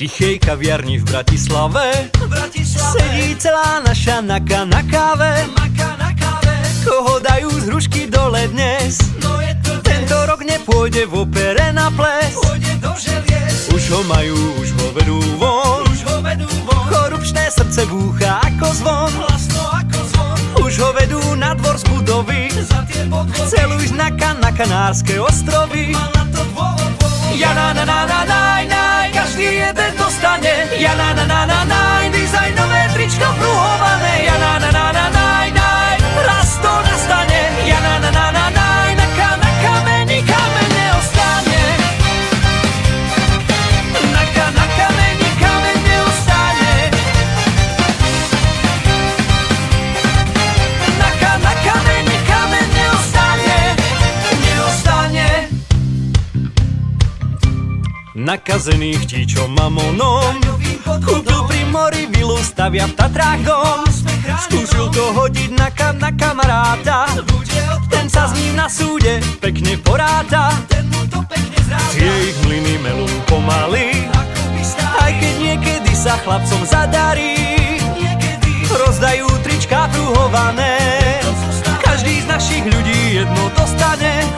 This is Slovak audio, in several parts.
tichej kaviarni v Bratislave sedí celá naša Naka na káve. Koho dajú z hrušky dole dnes? Tento rok nepôjde v opere na ples. Už ho majú, už ho vedú von. Korupčné srdce búcha ako zvon. Už ho vedú na dvor z budovy. Chcel už na Kanárske ostrovy. Ja na na na na naj, naj, každý jeden dostane. Ja na na na na naj, dizajnové tričko pruhované. Ja na na na na naj, naj, raz to nastane. Ja na na na na naj, na kameni kameň neostane. Na kameni kameň neostane. Na kameni kameň neostane. Neostane. Nakazených tíčom mamonom kúpil pri mori vilu, stavia v Tatrách dom. Skúsil to hodiť na kamaráta. Ten sa s ním na súde pekne poráta. Tie ich mlyny melú pomaly, aj keď niekedy sa chlapcom zadarí. Rozdajú trička pruhované, každý z našich ľudí jedno dostane.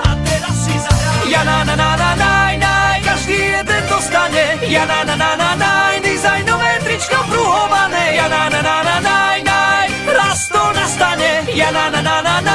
Ja na na na na naj, naj, každý jeden dostane. Ja na na na na naj, dizajnové tričko pruhované. Ja na na na na naj, naj, raz to nastane. Ja na na na na naj.